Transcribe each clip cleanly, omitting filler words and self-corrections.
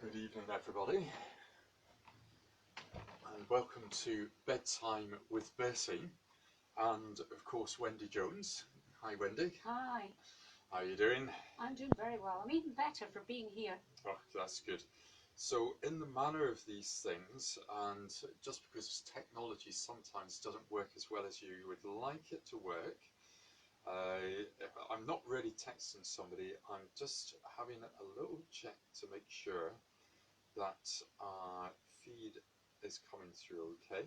Good evening, everybody, and welcome to Bedtime with Bertie, and of course Wendy Jones. Hi, Wendy. Hi. How are you doing? I'm doing very well. I'm even better for being here. Oh, that's good. So, in the manner of these things, and just because technology sometimes doesn't work as well as you would like it to work, I'm not really texting somebody. I'm just having a little check to make sure that our feed is coming through okay.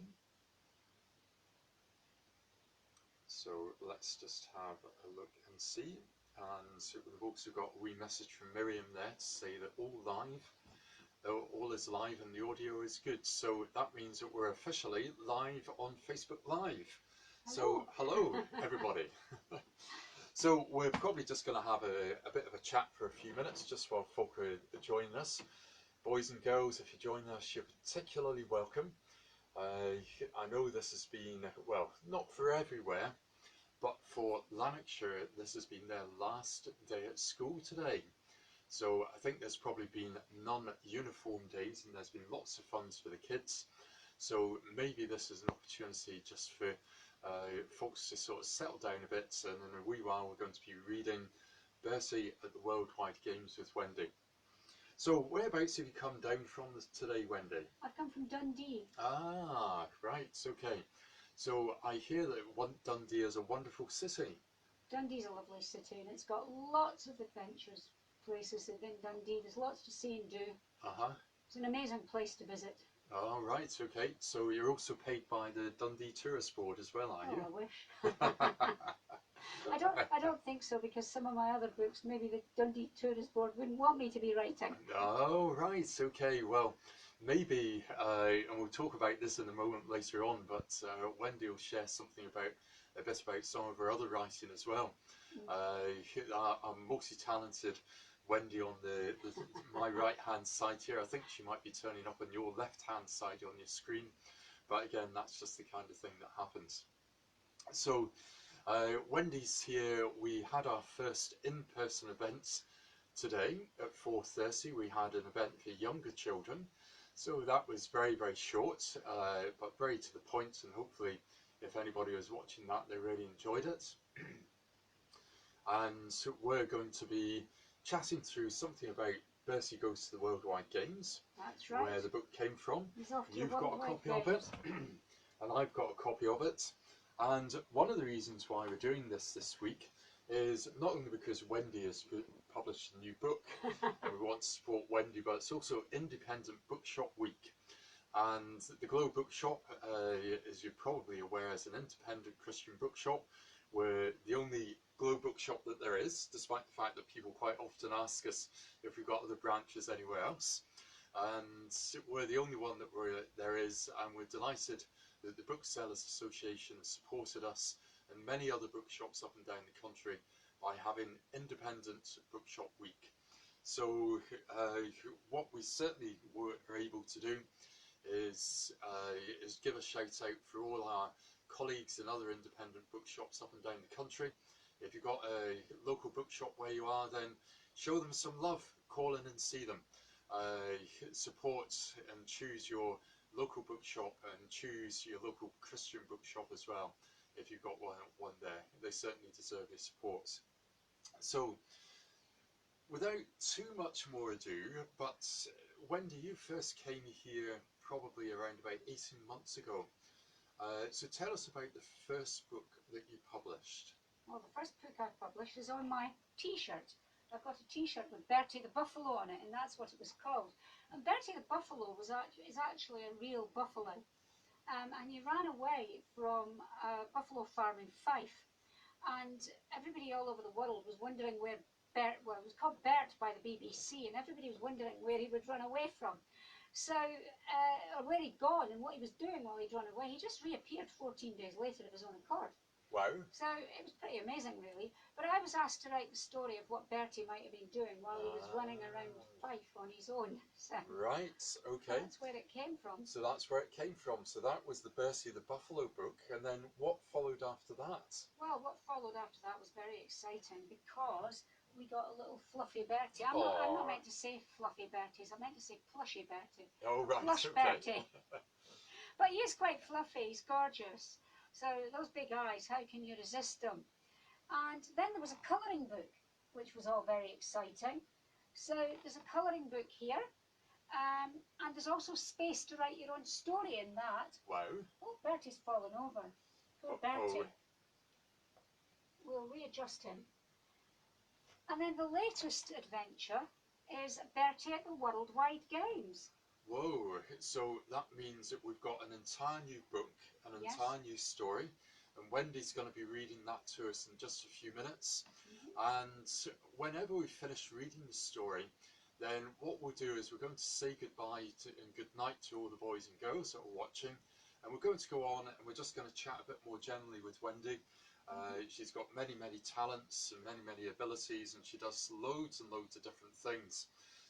So let's just have a look and see. And we've also got a wee message from Miriam there to say that all is live and the audio is good. So that means that we're officially live on Facebook Live. Hello. So hello everybody. So we're probably just going to have a bit of a chat for a few minutes just while folk are joining us. Boys and girls, if you're joining us, you're particularly welcome. I know this has been, well, not for everywhere, but for Lanarkshire, this has been their last day at school today. So I think there's probably been non-uniform days and there's been lots of funs for the kids. So maybe this is an opportunity just for folks to sort of settle down a bit, and in a wee while we're going to be reading Bertie at the Worldwide Games with Wendy. So whereabouts have you come down from today, Wendy? I've come from Dundee. Ah, right, okay. So I hear that Dundee is a wonderful city. Dundee's a lovely city and it's got lots of adventures places in Dundee. There's lots to see and do. Uh-huh. It's an amazing place to visit. Oh, right, okay. So you're also paid by the Dundee Tourist Board as well, are you? Oh, I wish. I don't think so, because some of my other books, maybe the Dundee Tourist Board wouldn't want me to be writing. Oh, right, okay. Well, maybe, and we'll talk about this in a moment later on, but Wendy will share something about a bit about some of her other writing as well. Our multi-talented Wendy on my right hand side here. I think she might be turning up on your left hand side on your screen, but again, that's just the kind of thing that happens. So Wendy's here. We had our first in-person event today at 4:30. We had an event for younger children, so that was very, very short, but very to the point, and hopefully if anybody was watching that, they really enjoyed it. And we're going to be chatting through something about Bertie Goes to the Worldwide Games. That's right. Where the book came from. You've got a copy of it, and I've got a copy of it. And one of the reasons why we're doing this week is not only because Wendy has published a new book and we want to support Wendy, but it's also Independent Bookshop Week. And the Glow Bookshop, as you're probably aware, is an independent Christian bookshop. We're the only Glow Bookshop that there is, despite the fact that people quite often ask us if we've got other branches anywhere else. And we're the only one that there is, and we're delighted that the Booksellers Association has supported us and many other bookshops up and down the country by having Independent Bookshop Week. So what we certainly were able to do is give a shout out for all our colleagues in other independent bookshops up and down the country. If you've got a local bookshop where you are, then show them some love, call in and see them. Support and choose your local bookshop and choose your local Christian bookshop as well. If you've got one there, they certainly deserve your support. So without too much more ado, but Wendy, you first came here probably around about 18 months ago. So tell us about the first book that you published. Well, the first book I published is on my t-shirt. I've got a t-shirt with Bertie the Buffalo on it, and that's what it was called. And Bertie the Buffalo is actually a real buffalo. And he ran away from a buffalo farm in Fife. And everybody all over the world was wondering where Bert, well, it was called Bert by the BBC, and everybody was wondering where he would run away from. So, or where he'd gone and what he was doing while he'd run away. He just reappeared 14 days later of his own accord. Wow. So it was pretty amazing, really. But I was asked to write the story of what Bertie might have been doing while he was running around Fife on his own. So right, okay. That's where it came from. So that's where it came from. So that was the Bertie the Buffalo book. And then what followed after that? Well, what followed after that was very exciting, because we got a little fluffy Bertie. I'm not meant to say fluffy Berties, I meant to say plushy Bertie. Oh, right, Plush okay. Bertie. But he is quite fluffy, he's gorgeous. So those big eyes, how can you resist them? And then there was a colouring book, which was all very exciting. So there's a colouring book here, and there's also space to write your own story in that. Wow. Oh, Bertie's fallen over. Poor Bertie. We'll readjust him. And then the latest adventure is Bertie at the Worldwide Games. Whoa, so that means that we've got an entire new book, an entire new story, and Wendy's going to be reading that to us in just a few minutes. And whenever we finish reading the story, then what we'll do is we're going to say goodbye and good night to all the boys and girls that are watching, and we're going to go on and we're just going to chat a bit more generally with Wendy. She's got many talents and many abilities, and she does loads and loads of different things.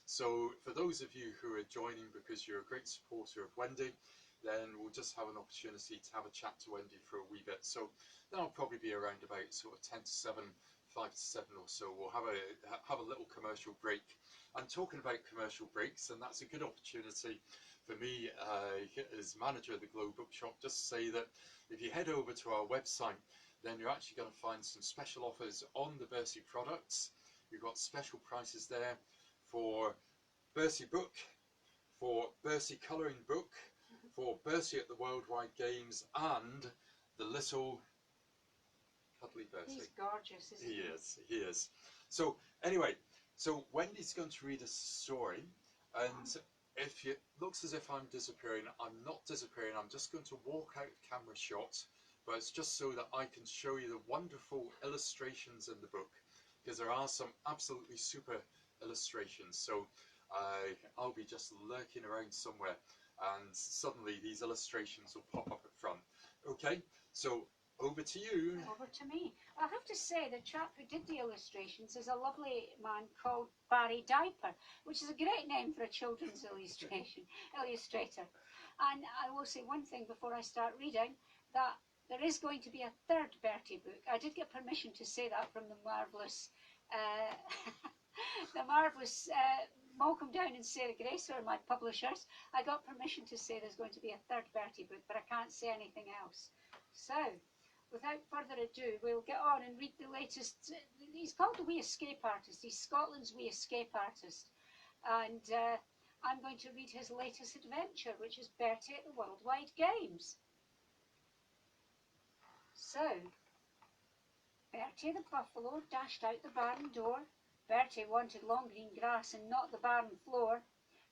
So for those of you who are joining because you're a great supporter of Wendy, then we'll just have an opportunity to have a chat to Wendy for a wee bit. So that'll probably be around about sort of 10 to 7, 5 to 7 or so. We'll have a little commercial break. And talking about commercial breaks, and that's a good opportunity for me as manager of the Glow Bookshop, just to say that if you head over to our website, then you're actually going to find some special offers on the Bertie products. We've got special prices there for Bertie book, for Bertie colouring book, for Bertie at the Worldwide Games, and the little cuddly Bertie. He's gorgeous, isn't he? He is. So anyway, so Wendy's going to read us a story, and if it looks as if I'm disappearing, I'm not disappearing. I'm just going to walk out of camera shot, but it's just so that I can show you the wonderful illustrations in the book, because there are some absolutely super illustrations. So I'll be just lurking around somewhere, and suddenly these illustrations will pop up at front. Okay, so over to you. Over to me. I have to say the chap who did the illustrations is a lovely man called Barry Diaper, which is a great name for a children's illustrator. And I will say one thing before I start reading, that there is going to be a third Bertie book. I did get permission to say that from the marvellous Malcolm Down and Sarah Grace, who are my publishers. I got permission to say there's going to be a third Bertie book, but I can't say anything else. So, without further ado, we'll get on and read the latest. He's called the Wee Escape Artist. He's Scotland's Wee Escape Artist. And I'm going to read his latest adventure, which is Bertie at the Worldwide Games. So, Bertie the buffalo dashed out the barn door. Bertie wanted long green grass and not the barn floor.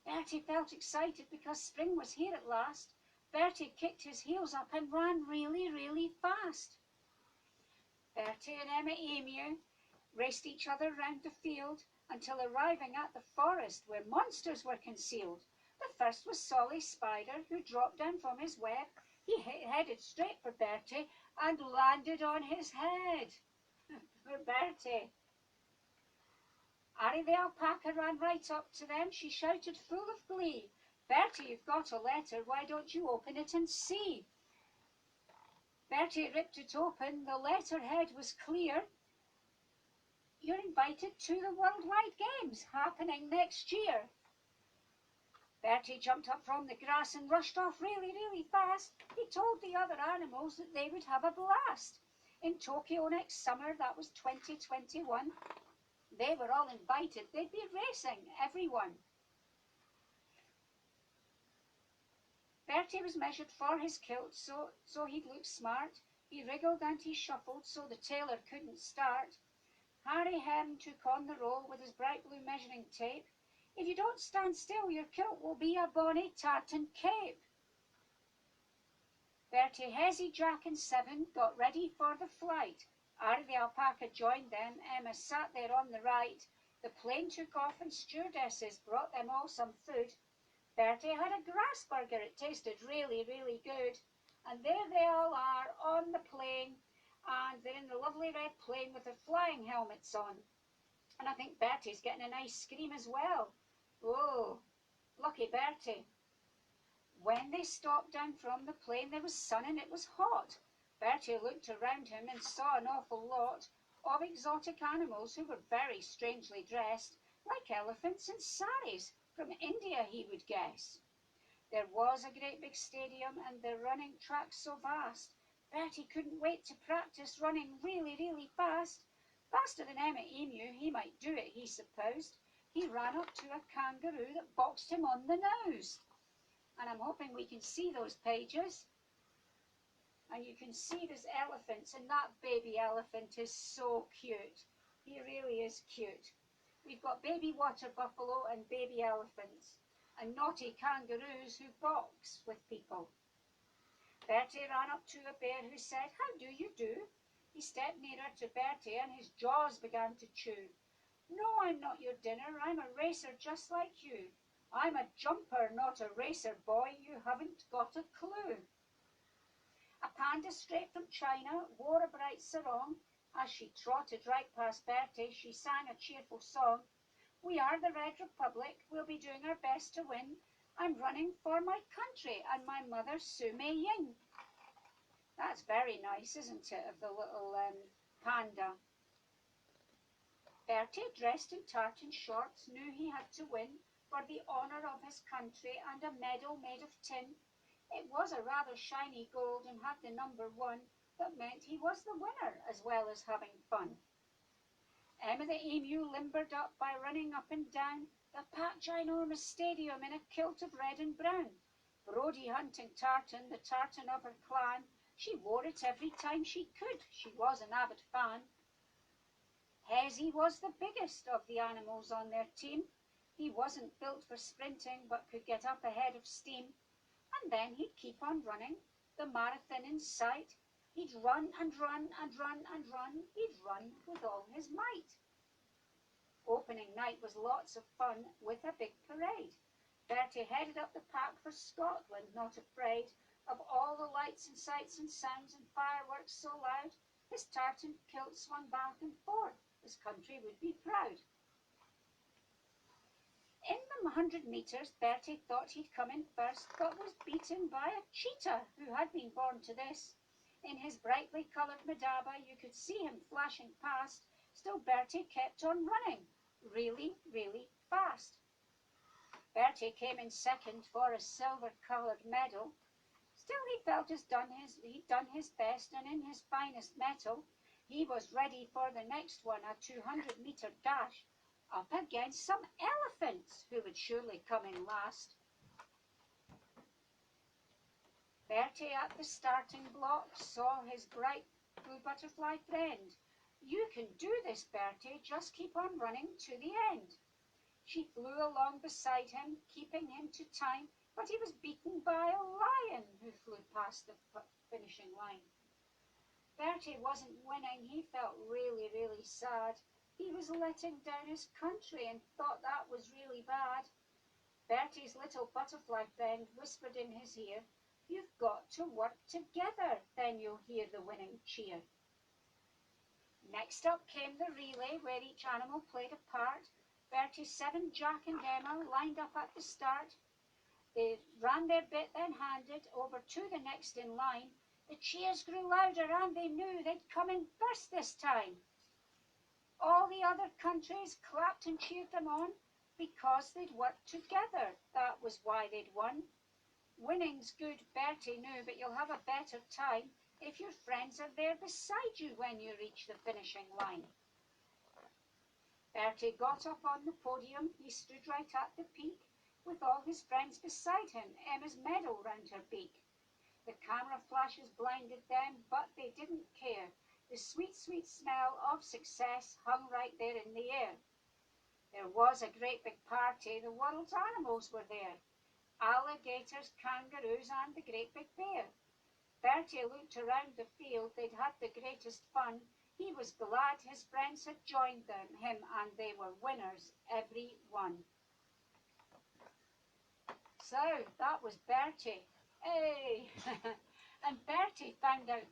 Bertie felt excited because spring was here at last. Bertie kicked his heels up and ran really fast. Bertie and Emma Emu raced each other round the field until arriving at the forest where monsters were concealed. The first was Solly Spider, who dropped down from his web. He headed straight for Bertie and landed on his head. Poor Bertie. Ari the alpaca ran right up to them. She shouted full of glee, "Bertie, you've got a letter. Why don't you open it and see?" Bertie ripped it open. The letterhead was clear. "You're invited to the Worldwide Games happening next year." Bertie jumped up from the grass and rushed off really fast. He told the other animals that they would have a blast. In Tokyo next summer, that was 2021, they were all invited. They'd be racing, everyone. Bertie was measured for his kilt, so he'd look smart. He wriggled and he shuffled so the tailor couldn't start. Harry Hem took on the role with his bright blue measuring tape. "If you don't stand still, your kilt will be a bonny tartan cape." Bertie, Hezzy, Jack and Seven got ready for the flight. Ari the alpaca joined them. Emma sat there on the right. The plane took off and stewardesses brought them all some food. Bertie had a grass burger. It tasted really good. And there they all are on the plane, and they're in the lovely red plane with their flying helmets on. And I think Bertie's getting a nice scream as well. Oh, lucky Bertie. When they stopped down from the plane, there was sun and it was hot. Bertie looked around him and saw an awful lot. of exotic animals who were very strangely dressed, like elephants and saris, from India he would guess. There was a great big stadium and the running track so vast, Bertie couldn't wait to practice running really, really fast. Faster than Emma Emu, he might do it, he supposed. He ran up to a kangaroo that boxed him on the nose. And I'm hoping we can see those pages. And you can see there's elephants, and that baby elephant is so cute. He really is cute. We've got baby water buffalo and baby elephants, and naughty kangaroos who box with people. Bertie ran up to a bear who said, "How do you do?" He stepped nearer to Bertie and his jaws began to chew. "No, I'm not your dinner. I'm a racer just like you. I'm a jumper, not a racer, boy. You haven't got a clue." A panda straight from China wore a bright sarong. As she trotted right past Bertie, she sang a cheerful song. "We are the Red Republic. We'll be doing our best to win. I'm running for my country and my mother Su Mei Ying." That's very nice, isn't it, of the little panda. Bertie, dressed in tartan shorts, knew he had to win for the honour of his country and a medal made of tin. It was a rather shiny gold and had the number 1 that meant he was the winner as well as having fun. Emma the Emu limbered up by running up and down the packed ginormous stadium in a kilt of red and brown. Brodie hunting tartan, the tartan of her clan, she wore it every time she could. She was an avid fan. Hezzy was the biggest of the animals on their team. He wasn't built for sprinting but could get up ahead of steam. And then he'd keep on running, the marathon in sight. He'd run and run and run and run. He'd run with all his might. Opening night was lots of fun with a big parade. Bertie headed up the pack for Scotland, not afraid of all the lights and sights and sounds and fireworks so loud. His tartan kilt swung back and forth. His country would be proud. In the 100 metres, Bertie thought he'd come in first, but was beaten by a cheetah who had been born to this. In his brightly coloured Madaba, you could see him flashing past. Still, Bertie kept on running, really, really fast. Bertie came in second for a silver-coloured medal. Still, he felt he'd done his best, and in his finest mettle, he was ready for the next one, a 200-metre dash, up against some elephants who would surely come in last. Bertie at the starting block saw his bright blue butterfly friend. "You can do this, Bertie, just keep on running to the end." She flew along beside him, keeping him to time, but he was beaten by a lion who flew past the finishing line. Bertie wasn't winning. He felt really, really sad. He was letting down his country and thought that was really bad. Bertie's little butterfly friend whispered in his ear, "You've got to work together, then you'll hear the winning cheer." Next up came the relay, where each animal played a part. Bertie's 7, Jack and Emma, lined up at the start. They ran their bit, then handed over to the next in line. The cheers grew louder and they knew they'd come in first this time. All the other countries clapped and cheered them on because they'd worked together. That was why they'd won. Winning's good, Bertie knew, but you'll have a better time if your friends are there beside you when you reach the finishing line. Bertie got up on the podium. He stood right at the peak with all his friends beside him, Emma's medal round her beak. The camera flashes blinded them, but they didn't care. The sweet, sweet smell of success hung right there in the air. There was a great big party. The world's animals were there. Alligators, kangaroos, and the great big bear. Bertie looked around the field. They'd had the greatest fun. He was glad his friends had joined him, and they were winners, every one. So, that was Bertie. Hey! And Bertie found out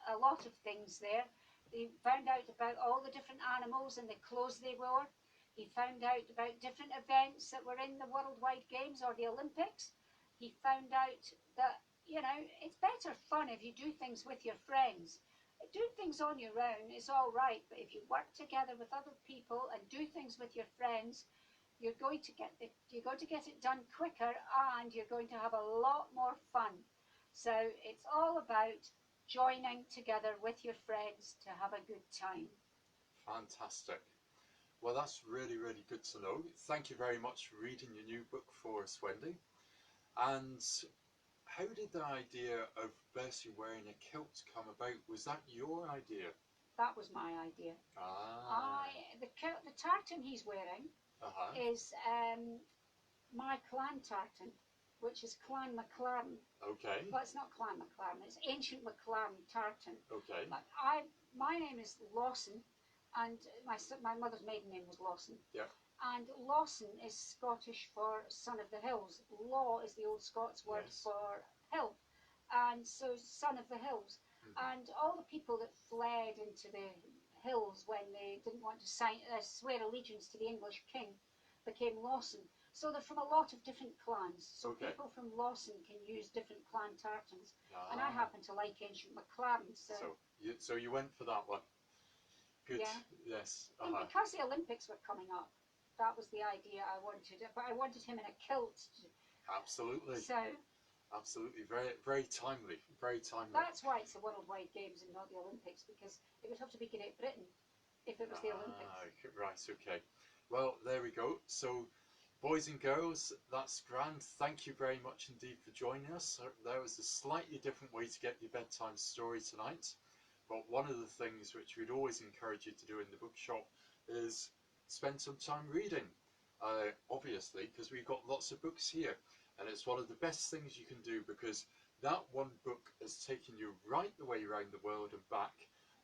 a lot of things there. He found out about all the different animals and the clothes they wore. He found out about different events that were in the Worldwide Games or the Olympics. He found out that, you know, it's better fun if you do things with your friends. doing things on your own is all right, but if you work together with other people and do things with your friends, you're going to get it done quicker, and you're going to have a lot more fun. So it's all about joining together with your friends to have a good time. Fantastic. Well, that's really, really good to know. Thank you very much for reading your new book for us, Wendy. And how did the idea of Bertie wearing a kilt come about? Was that your idea? That was my idea. Ah. The tartan he's wearing is my clan tartan, which is Clan MacLaren. Okay. Well, it's not Clan MacLaren, it's Ancient MacLaren tartan. Okay. But my name is Lawson, and my mother's maiden name was Lawson. Yeah. And Lawson is Scottish for son of the hills. Law is the old Scots word for hill. And so son of the hills. And all the people that fled into the hills when they didn't want to swear allegiance to the English king became Lawson. So they're from a lot of different clans. So people from Lawson can use different clan tartans. And I happen to like Ancient MacLaren. So you went for that one. Good. Yeah. Yes. And because the Olympics were coming up, that was the idea I wanted. But I wanted him in a kilt. Absolutely. So. Absolutely. Very, very timely. Very timely. That's why it's the Worldwide Games and not the Olympics, because it would have to be Great Britain if it was the Olympics. Right. Okay. Well, there we go. So, boys and girls, that's grand. Thank you very much indeed for joining us. There was a slightly different way to get your bedtime story tonight. But one of the things which we'd always encourage you to do in the bookshop is spend some time reading. Obviously, because we've got lots of books here. And it's one of the best things you can do, because that one book has taken you right the way around the world and back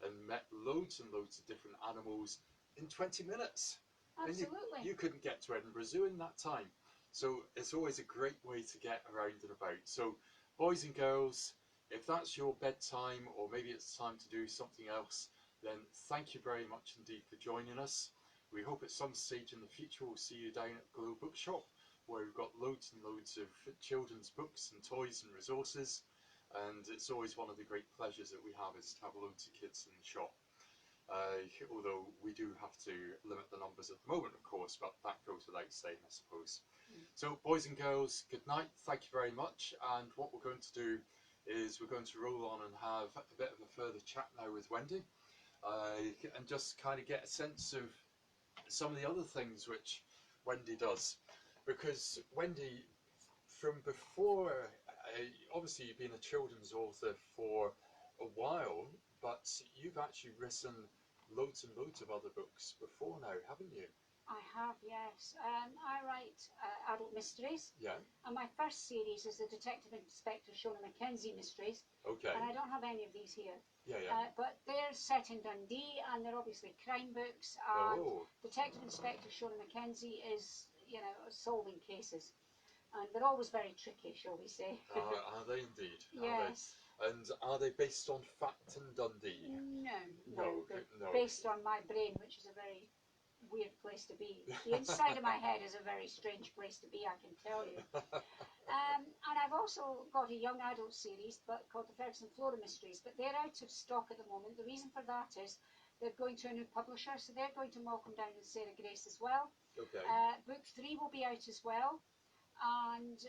and met loads and loads of different animals in 20 minutes. Absolutely. And you couldn't get to Edinburgh Zoo in that time. So it's always a great way to get around and about. So boys and girls, if that's your bedtime, or maybe it's time to do something else, then thank you very much indeed for joining us. We hope at some stage in the future we'll see you down at Glow Bookshop, where we've got loads and loads of children's books and toys and resources, and it's always one of the great pleasures that we have is to have loads of kids in the shop. Although we do have to limit the numbers at the moment, of course, but that goes without saying, I suppose. So, boys and girls, good night, thank you very much, and what we're going to do is we're going to roll on and have a bit of a further chat now with Wendy, and just kind of get a sense of some of the other things which Wendy does. Because Wendy, from before, obviously you've been a children's author for a while, but you've actually written loads and loads of other books before now, haven't you? I have, yes. I write adult mysteries. Yeah. And my first series is the Detective Inspector Shona Mackenzie mysteries. Okay. And I don't have any of these here. Yeah, yeah. But they're set in Dundee, and they're obviously crime books. And Detective Inspector Shona Mackenzie is, solving cases. And they're always very tricky, shall we say. Are they indeed? Yes. And are they based on fact in Dundee? No. They're based on my brain, which is a very weird place to be. The inside of my head is a very strange place to be, I can tell you. And I've also got a young adult series called the Ferguson Flora Mysteries, but they're out of stock at the moment. The reason for that is they're going to a new publisher, so they're going to Malcolm Down and Sarah Grace as well. Okay. Book 3 will be out as well, and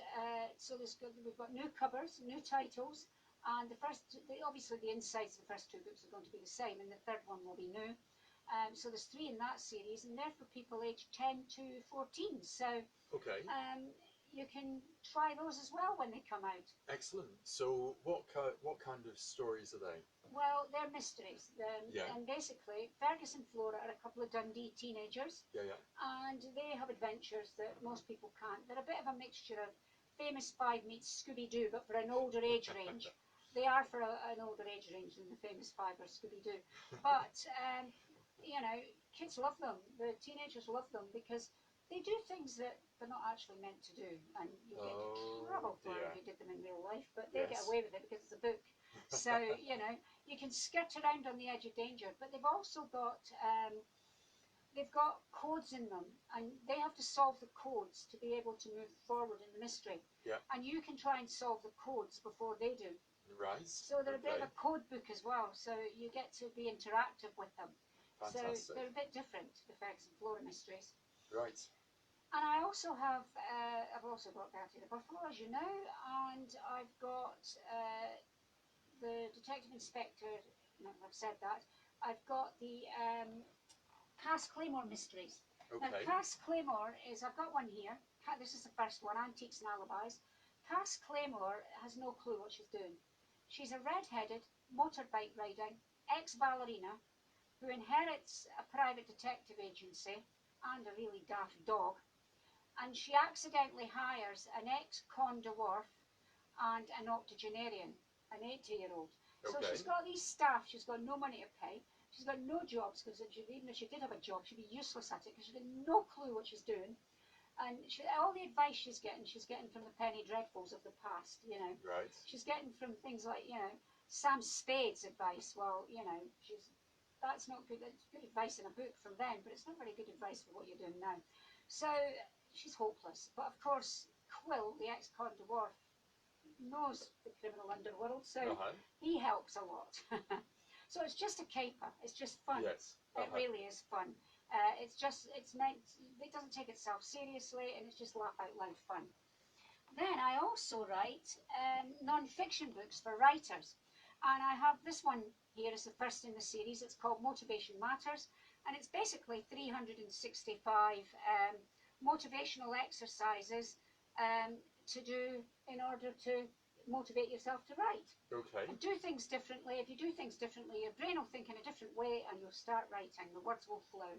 so we've got new covers, new titles, and obviously the insides of the first 2 books are going to be the same, and the third one will be new. So there's 3 in that series, and they're for people aged 10 to 14. So you can try those as well when they come out. Excellent. So what kind of stories are they? Well, they're mysteries. And basically, Fergus and Flora are a couple of Dundee teenagers. Yeah. And they have adventures that most people can't. They're a bit of a mixture of Famous Five meets Scooby-Doo, but for an older age range. They are for an older age range than the Famous Five or Scooby-Doo. But kids love them. The teenagers love them because they do things that they're not actually meant to do, and you get into trouble for if you did them in real life, but they get away with it because it's a book. So, you can skirt around on the edge of danger, but they've also got codes in them, and they have to solve the codes to be able to move forward in the mystery. Yeah. And you can try and solve the codes before they do. Right. So they're a bit of a code book as well, so you get to be interactive with them. Fantastic. So they're a bit different, the Facts and Flora Mysteries. Right. And I also have, I've also got Bertie the Buffalo, as you know, and I've got the Detective Inspector, no, I've said that. I've got the Cass Claymore Mysteries. Okay. Now, Cass Claymore is, I've got one here. This is the first one, Antiques and Alibis. Cass Claymore has no clue what she's doing. She's a red-headed, motorbike riding, ex-ballerina who inherits a private detective agency and a really daft dog. And she accidentally hires an ex-con dwarf and an octogenarian, an 80-year-old. So she's got these staff, she's got no money to pay, she's got no jobs, because even if she did have a job, she'd be useless at it, because she's got no clue what she's doing. And all the advice she's getting from the Penny Dreadfuls of the past, you know. Right. She's getting from things like, you know, Sam Spade's advice. Well, you know, that's not good. That's good advice in a book from then, but it's not very good advice for what you're doing now. So she's hopeless. But of course, Quill, the ex-con dwarf, knows the criminal underworld, so he helps a lot. So it's just a caper. It's just fun. Yes. It really is fun. It doesn't take itself seriously, and it's just laugh out loud fun. Then I also write non-fiction books for writers, and I have this one here is the first in the series. It's called Motivation Matters, and it's basically 365 motivational exercises to do in order to motivate yourself to write. Okay. And do things differently. If you do things differently, your brain will think in a different way, and you'll start writing. The words will flow.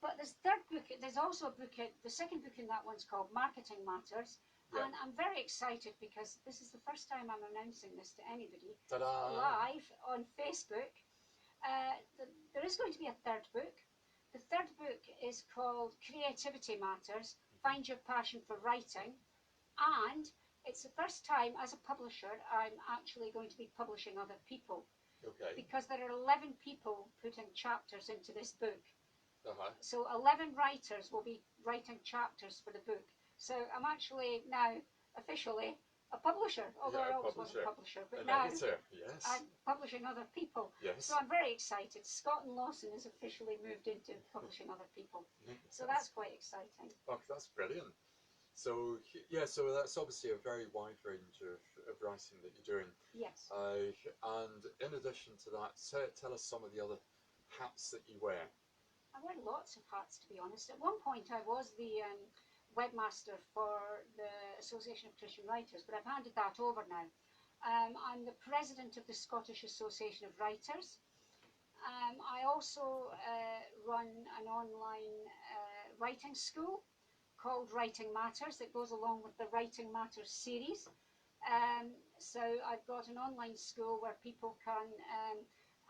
But this third book, there's also a book, the second book in that one's called Marketing Matters. Yeah. And I'm very excited because this is the first time I'm announcing this to anybody live on Facebook. There is going to be a third book. The third book is called Creativity Matters, Find Your Passion for Writing. And it's the first time as a publisher I'm actually going to be publishing other people. Okay. Because there are 11 people putting chapters into this book. So 11 writers will be writing chapters for the book. So I'm actually now officially a publisher, although I always was a publisher, but now editor, yes. I'm publishing other people. Yes. So I'm very excited. Scott and Lawson has officially moved into publishing other people. So that's quite exciting. Oh, that's brilliant. So yeah, so that's obviously a very wide range of writing that you're doing. Yes. And in addition to that, tell us some of the other hats that you wear. I wear lots of hats, to be honest. At one point I was the webmaster for the Association of Christian Writers, but I've handed that over now. I'm the president of the Scottish Association of Writers. I also run an online writing school called Writing Matters that goes along with the Writing Matters series. So I've got an online school where people can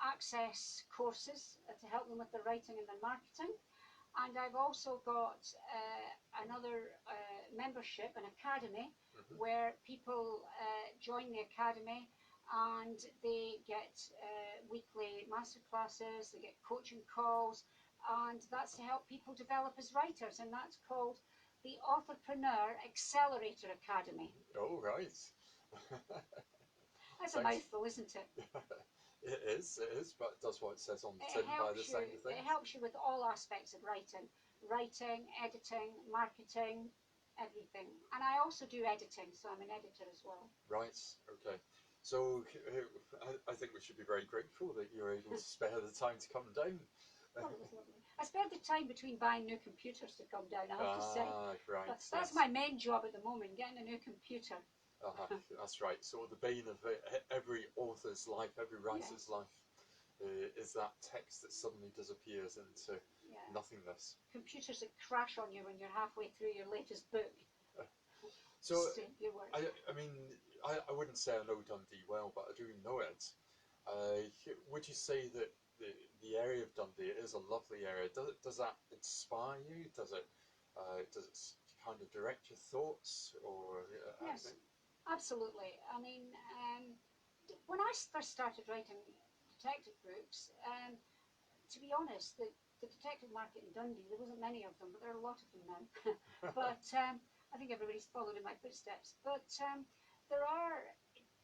access courses to help them with their writing and their marketing. And I've also got another membership, an academy, where people join the academy and they get weekly masterclasses, they get coaching calls, and that's to help people develop as writers, and that's called the Authorpreneur Accelerator Academy. Oh, right. That's a mouthful, isn't it? It is, but it does what it says on the tin by the sound of things. It helps you with all aspects of writing, editing, marketing, everything. And I also do editing, so I'm an editor as well. Right, okay. So I think we should be very grateful that you're able to spare the time to come down. Oh, it was lovely. I spared the time between buying new computers to come down, I have to say. Right. That's my main job at the moment, getting a new computer. That's right. So the bane of every author's life, every writer's life, is that text that suddenly disappears into nothingness. Computers that crash on you when you're halfway through your latest book. So, I mean, I wouldn't say I know Dundee well, but I do know it. Would you say that the area of Dundee is a lovely area? Does that inspire you? Does it kind of direct your thoughts? Or yes. Absolutely. I mean, when I first started writing detective books, to be honest, the detective market in Dundee, there wasn't many of them, but there are a lot of them now. But I think everybody's followed in my footsteps. But there are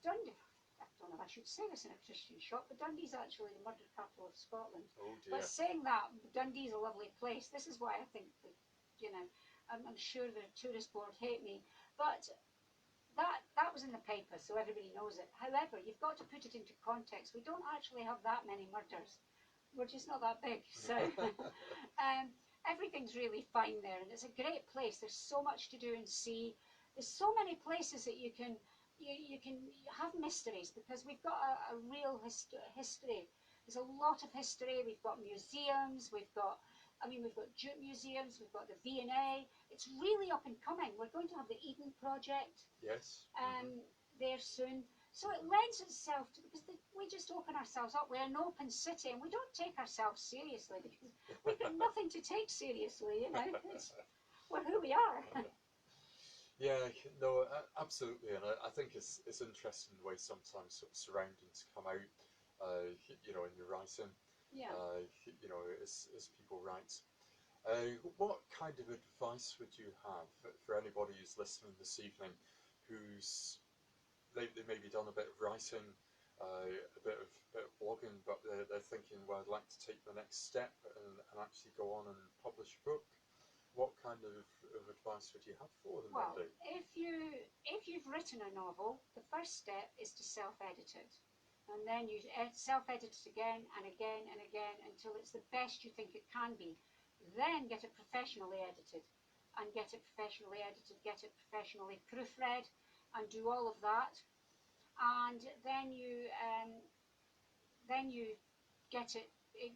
Dundee, I don't know if I should say this in a Christian shop, but Dundee's actually the murder capital of Scotland. Oh But dear. saying that, Dundee's a lovely place. This is why I think that, you know, I'm sure the tourist board hate me, but that was in the paper, so everybody knows it. However, you've got to put it into context. We don't actually have that many murders. We're just not that big, so everything's really fine there, and it's a great place. There's so much to do and see. There's so many places that you can have mysteries, because we've got a real history. There's a lot of history. We've got museums. We've got jute museums. We've got the V&A. It's really up and coming. We're going to have the Eden Project Yes. there soon. So it lends itself to, because we just open ourselves up. We're an open city, and we don't take ourselves seriously because we've got nothing to take seriously. You know, we're who we are. Yeah, no, absolutely, and I think it's interesting the way sometimes sort of surroundings come out, you know, in your writing, Yeah. you know, as people write. What kind of advice would you have for anybody who's listening this evening, who's they maybe done a bit of writing, a bit of blogging, but they're thinking, well, I'd like to take the next step and actually go on and publish a book. What kind of advice would you have for them, Well, Wendy? if you've written a novel, the first step is to self-edit it, and then you self-edit it again and again and again until it's the best you think it can be. Then get it professionally edited, and get it professionally proofread, and do all of that, and then you get it.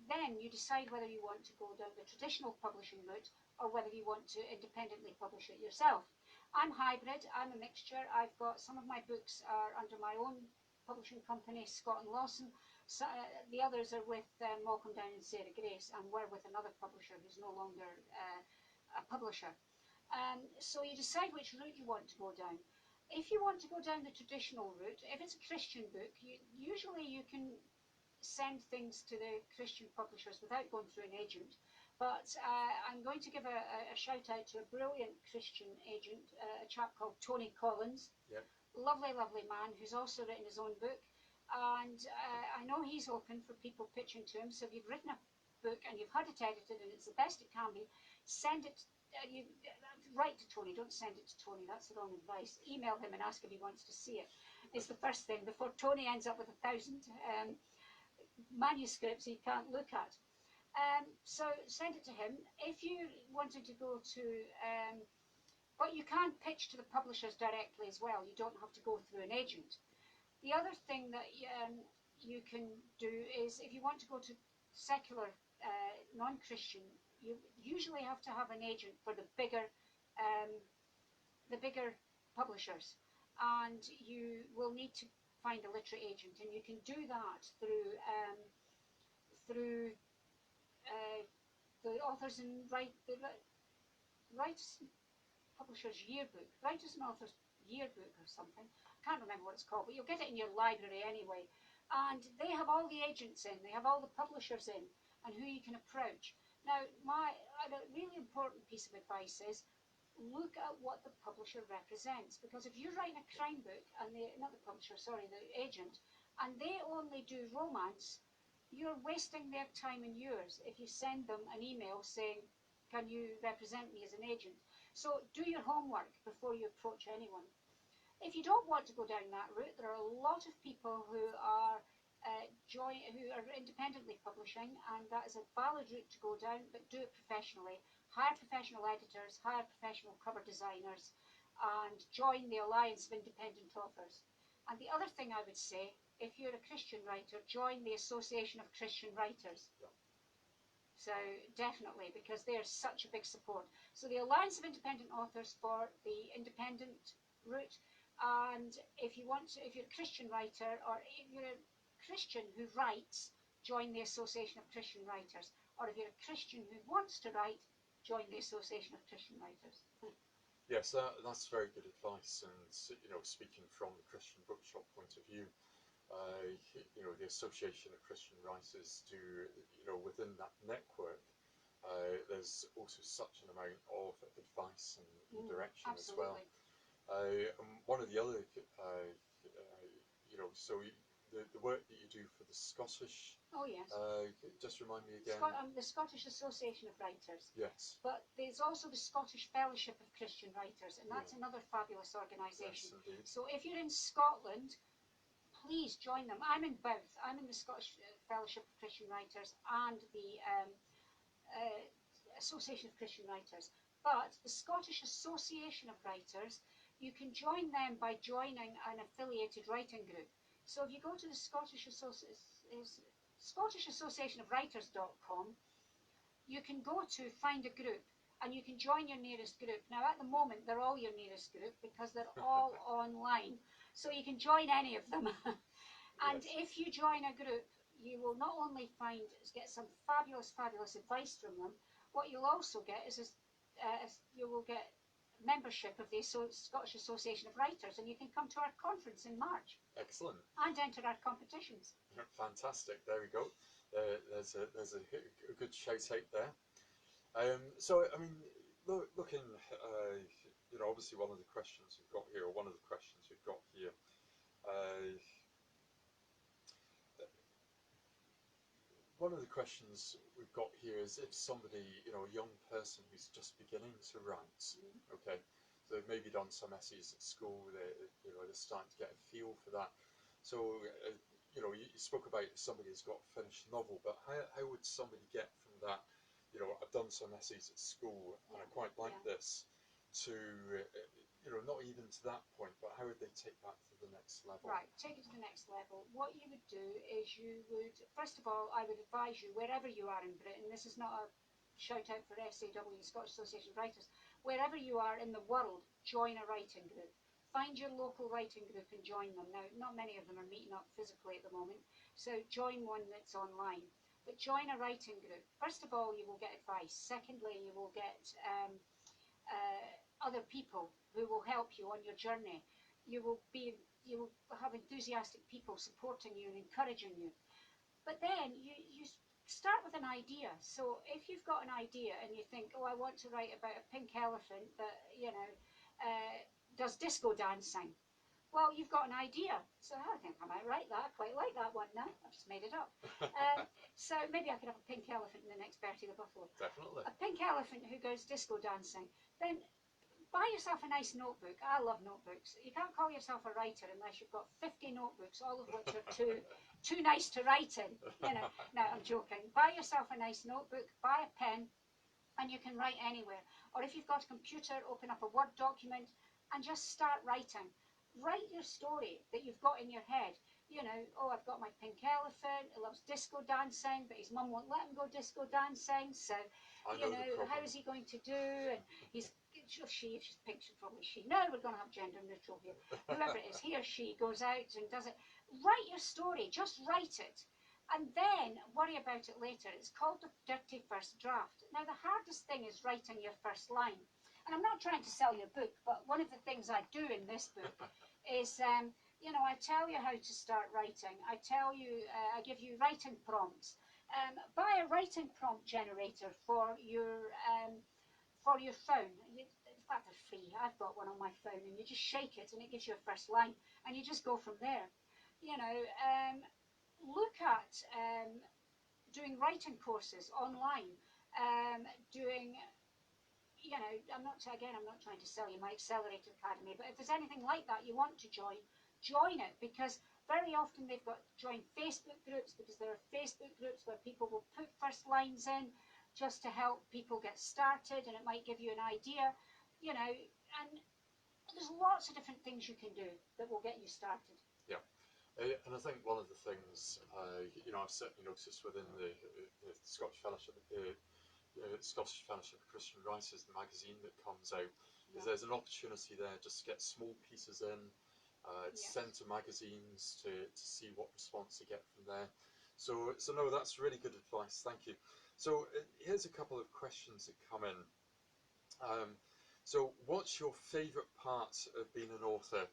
Then you decide whether you want to go down the traditional publishing route or whether you want to independently publish it yourself. I'm hybrid, I'm a mixture. I've got some of my books are under my own publishing company, Scott and Lawson. So, the others are with Malcolm Down and Sarah Grace, and we're with another publisher who's no longer a publisher. So you decide which route you want to go down. If you want to go down the traditional route, if it's a Christian book, usually you can send things to the Christian publishers without going through an agent. But I'm going to give a shout out to a brilliant Christian agent, a chap called Tony Collins. Yep. Lovely, lovely man who's also written his own book. And I know he's open for people pitching to him. So if you've written a book and you've had it edited and it's the best it can be, send it. Write to Tony, don't send it to Tony, that's the wrong advice. Email him and ask if he wants to see it. It's the first thing, before Tony ends up with 1,000 manuscripts he can't look at. So send it to him. If you wanted to go to, but you can pitch to the publishers directly as well. You don't have to go through an agent. The other thing that you can do is, if you want to go to secular, non-Christian, you usually have to have an agent for the bigger publishers, and you will need to find a literary agent, and you can do that through the Authors and Writers Publishers Yearbook, Writers and Authors Yearbook or something. I can't remember what it's called, but you'll get it in your library anyway. And they have all the agents in, they have all the publishers in, and who you can approach. Now, a really important piece of advice is look at what the publisher represents, because if you're writing a crime book, and not the publisher, sorry, the agent, and they only do romance, you're wasting their time and yours if you send them an email saying, can you represent me as an agent? So do your homework before you approach anyone. If you don't want to go down that route, there are a lot of people who are independently publishing, and that is a valid route to go down, but do it professionally. Hire professional editors, hire professional cover designers, and join the Alliance of Independent Authors. And the other thing I would say, if you're a Christian writer, join the Association of Christian Writers. Yeah. So definitely, because they're such a big support. So the Alliance of Independent Authors for the independent route, and if you're a Christian writer, or if you're a Christian who writes, join the Association of Christian Writers. Or if you're a Christian who wants to write, join the Association of Christian Writers. Yes, that's very good advice. And you know, speaking from the Christian Bookshop point of view, you know, the Association of Christian Writers do, you know, within that network, there's also such an amount of advice and direction as well. Absolutely. And one of the other so the work that you do for the Scottish, Oh yes. just remind me again. The Scottish Association of Writers. Yes. But there's also the Scottish Fellowship of Christian Writers, and that's Yeah. another fabulous organisation. Yes, indeed. So if you're in Scotland, please join them. I'm in both. I'm in the Scottish Fellowship of Christian Writers and the Association of Christian Writers. But the Scottish Association of Writers, you can join them by joining an affiliated writing group. So if you go to the Scottish Association of Writers.com, you can go to find a group and you can join your nearest group. Now at the moment they're all your nearest group because they're all online. So you can join any of them. And Yes. if you join a group, you will not only get some fabulous advice from them, what you'll also get is you will get membership of the Scottish Association of Writers, and you can come to our conference in March. Excellent. And enter our competitions. Fantastic. There we go. There's a good shout out there. So I mean, looking, obviously one of the questions we've got here, is if somebody, a young person who's just beginning to write, okay, so they've maybe done some essays at school, they're starting to get a feel for that. So, you spoke about somebody who's got a finished novel, but how would somebody get from that, I've done some essays at school and I quite like this, to, not even to that point, but how would they take that to the next level? Right, take it to the next level. What you would do is first of all, I would advise you, wherever you are in Britain, this is not a shout out for SAW, Scottish Association of Writers, wherever you are in the world, join a writing group. Find your local writing group and join them. Now, not many of them are meeting up physically at the moment, so join one that's online. But join a writing group. First of all, you will get advice. Secondly, you will get other people who will help you on your journey. You will have enthusiastic people supporting you and encouraging you. But then you start with an idea. So if you've got an idea and you think, oh, I want to write about a pink elephant that does disco dancing. Well, you've got an idea. So I think I might write that. I quite like that one now. I've just made it up. So maybe I could have a pink elephant in the next Bertie the Buffalo. Definitely. A pink elephant who goes disco dancing. Then buy yourself a nice notebook. I love notebooks. You can't call yourself a writer unless you've got 50 notebooks, all of which are too nice to write in. No, I'm joking. Buy yourself a nice notebook, buy a pen, and you can write anywhere. Or if you've got a computer, open up a Word document and just start writing. Write your story that you've got in your head. Oh, I've got my pink elephant, he loves disco dancing, but his mum won't let him go disco dancing, so, how is he going to do? And he's, she, if she's pink, she's probably she. No, we're going to have gender neutral here. Whoever it is, he or she goes out and does it. Write your story, just write it. And then worry about it later. It's called the dirty first draft. Now, the hardest thing is writing your first line. And I'm not trying to sell your book, but one of the things I do in this book is, I tell you how to start writing. I tell you, I give you writing prompts. Buy a writing prompt generator for your phone. In fact, they're free. I've got one on my phone, and you just shake it, and it gives you a first line, and you just go from there. Look at doing writing courses online, I'm not trying to sell you my Accelerator Academy, but if there's anything like that you want to join it, because very often they've got join Facebook groups, because there are Facebook groups where people will put first lines in just to help people get started, and it might give you an idea, and there's lots of different things you can do that will get you started. Yeah. And I think one of the things, I've certainly noticed within the Scottish Fellowship, Scottish Fellowship of Christian Writers, the magazine that comes out, is there's an opportunity there just to get small pieces in, send to magazines to see what response you get from there. So no, that's really good advice. Thank you. So here's a couple of questions that come in. So what's your favourite part of being an author?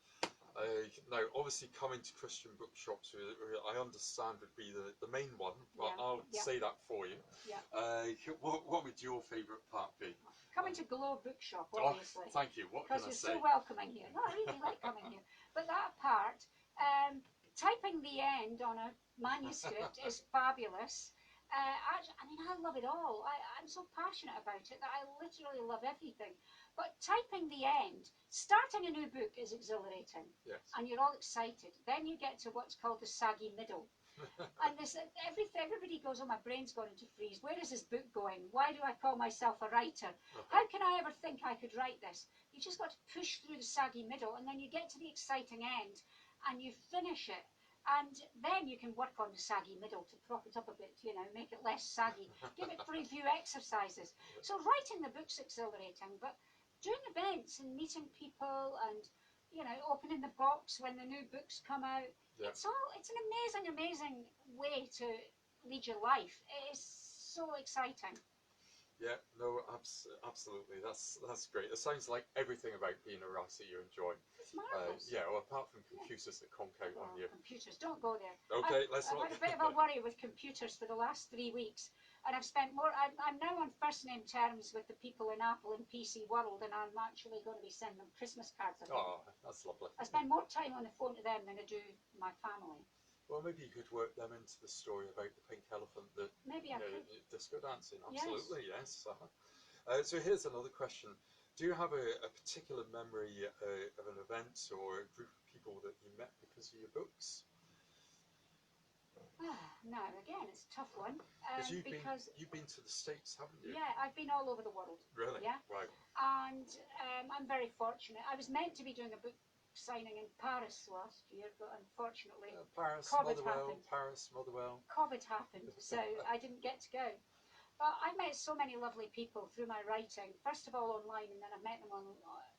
Now, obviously, coming to Christian bookshops, I understand would be the main one, but I'll say that for you. Yeah. What would your favourite part be? Coming to Glow Bookshop, obviously. Thank you. What can I say? Because you're so welcoming here. No, I really like coming here. But that part, typing the end on a manuscript is fabulous. I mean, I love it all. I'm so passionate about it that I literally love everything. But typing the end, starting a new book is exhilarating. Yes. And you're all excited. Then you get to what's called the saggy middle. And everybody goes, oh, my brain's gone into freeze. Where is this book going? Why do I call myself a writer? How can I ever think I could write this? You just got to push through the saggy middle, and then you get to the exciting end, and you finish it. And then you can work on the saggy middle to prop it up a bit, you know, make it less saggy. Give it review exercises. So writing the book's exhilarating, but doing events and meeting people and, you know, opening the box when the new books come out, it's an amazing way to lead your life. It is so exciting. Yeah, no, absolutely. That's great. It sounds like everything about being a writer you enjoy. It's marvellous. Yeah, well, apart from computers that conk out on you. Computers, don't go there. Okay, let's not. I've had a bit of a worry with computers for the last 3 weeks, and I've spent more. I'm now on first name terms with the people in Apple and PC world, and I'm actually going to be sending them Christmas cards. Oh, that's lovely. I spend more time on the phone to them than I do my family. Well, maybe you could work them into the story about the pink elephant that maybe I could. Disco dancing. Absolutely, yes. So here's another question. Do you have a particular memory of an event or a group of people that you met because of your books? No, again, it's a tough one. Because you've been to the States, haven't you? Yeah, I've been all over the world. Really? Yeah. Right. And I'm very fortunate. I was meant to be doing a book signing in Paris last year, but unfortunately Paris, COVID Motherwell, happened. Paris, Motherwell. COVID happened, so I didn't get to go. But I've met so many lovely people through my writing, first of all online, and then I've met them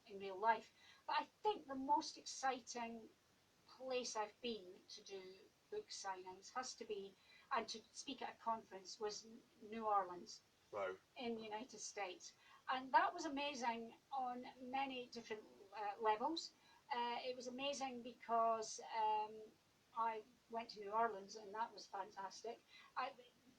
in real life. But I think the most exciting place I've been to do book signings has to be, and to speak at a conference, was New Orleans. Wow. In the United States. And that was amazing on many different levels. It was amazing because I went to New Orleans, and that was fantastic.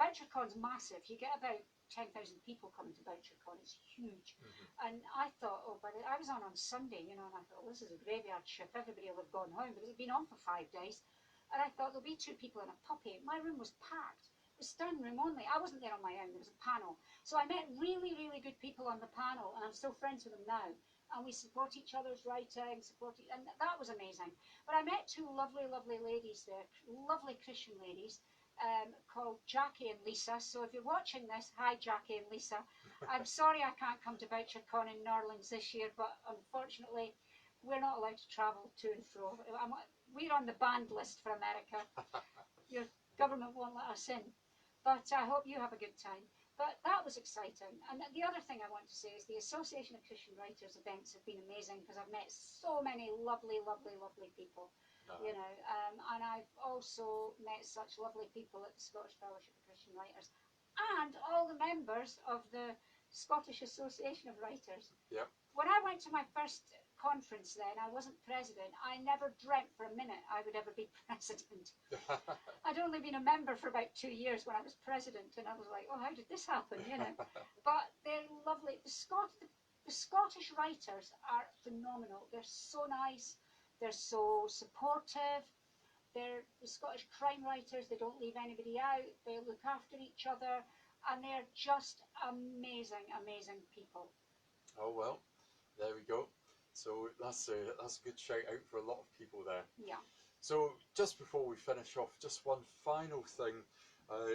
BoucherCon's massive. You get about 10,000 people coming to BoucherCon. It's huge. And I thought, I was on Sunday, you know, and I thought, this is a graveyard shift. Everybody will have gone home because it's been on for 5 days. And I thought, there'll be 2 people and a puppy. My room was packed. It was standing room only. I wasn't there on my own. There was a panel. So I met really, really good people on the panel, and I'm still friends with them now. And we support each other's writing, and that was amazing. But I met 2 lovely, lovely ladies there, lovely Christian ladies, called Jackie and Lisa. So if you're watching this, hi Jackie and Lisa. I'm sorry I can't come to BoucherCon in New Orleans this year, but unfortunately we're not allowed to travel to and fro. We're on the banned list for America. Your government won't let us in. But I hope you have a good time. But that was exciting. And the other thing I want to say is the Association of Christian Writers events have been amazing, because I've met so many lovely, lovely, lovely people. You know, and I've also met such lovely people at the Scottish Fellowship of Christian Writers, and all the members of the Scottish Association of Writers. Yep. When I went to my first conference then, I wasn't president. I never dreamt for a minute I would ever be president. I'd only been a member for about 2 years when I was president, and I was like, oh, how did this happen, you know? But they're lovely. The Scottish writers are phenomenal. They're so nice. They're so supportive. They're the Scottish crime writers. They don't leave anybody out. They look after each other, and they're just amazing, amazing people. Oh, well, there we go. So that's a good shout out for a lot of people there. Yeah. So just before we finish off, just one final thing,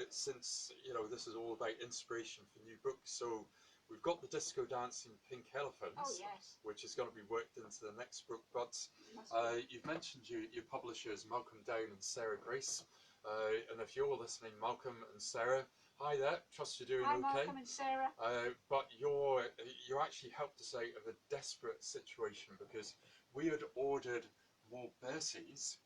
since you know this is all about inspiration for new books. So we've got the disco dancing pink elephants, oh, yes, which is going to be worked into the next book. But you've mentioned your publishers Malcolm Down and Sarah Grace, and if you're listening, Malcolm and Sarah, hi there. Trust you're doing Hi, okay. Malcolm and Sarah. But you actually helped us out of a desperate situation, because we had ordered more Berties.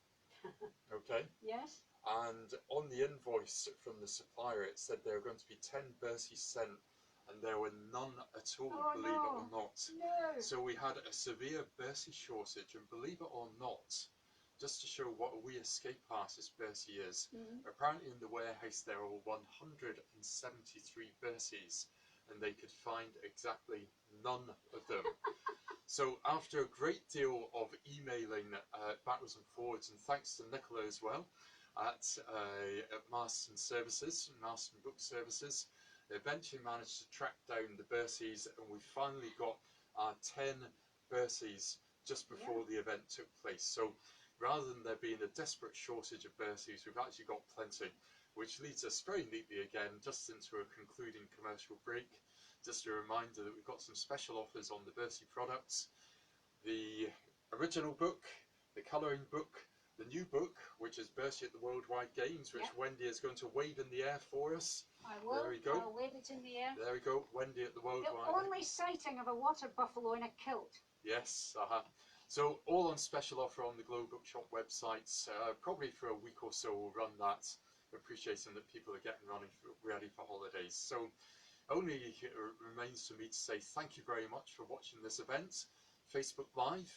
Okay. Yes. And on the invoice from the supplier, it said there were going to be 10 Berties sent, and there were none at all. Oh, believe it or not. No. So we had a severe Bertie shortage, and believe it or not, just to show what a wee escape artist Bertie is, apparently in the warehouse there are 173 Berties, and they could find exactly none of them. So after a great deal of emailing backwards and forwards, and thanks to Nicola as well at Marston Book Services, eventually managed to track down the Berties, and we finally got our 10 Berties just before the event took place. So rather than there being a desperate shortage of Berties, we've actually got plenty, which leads us very neatly again just into a concluding commercial break. Just a reminder that we've got some special offers on the Bertie products. The original book, the colouring book, the new book, which is Bertie at the Worldwide Games, which Wendy is going to wave in the air for us. I will. There we go. I'll wave it in the air. There we go. Wendy at the Worldwide. The only sighting of a water buffalo in a kilt. Yes. So all on special offer on the Glow Bookshop websites. Probably for a week or so we'll run that, appreciating that people are getting ready for holidays. So only remains for me to say thank you very much for watching this event, Facebook Live,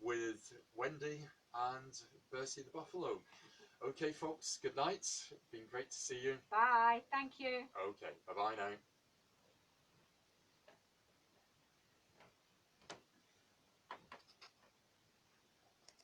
with Wendy and Bertie the Buffalo. Okay, folks, good night. It's been great to see you. Bye. Thank you. Okay, bye-bye now.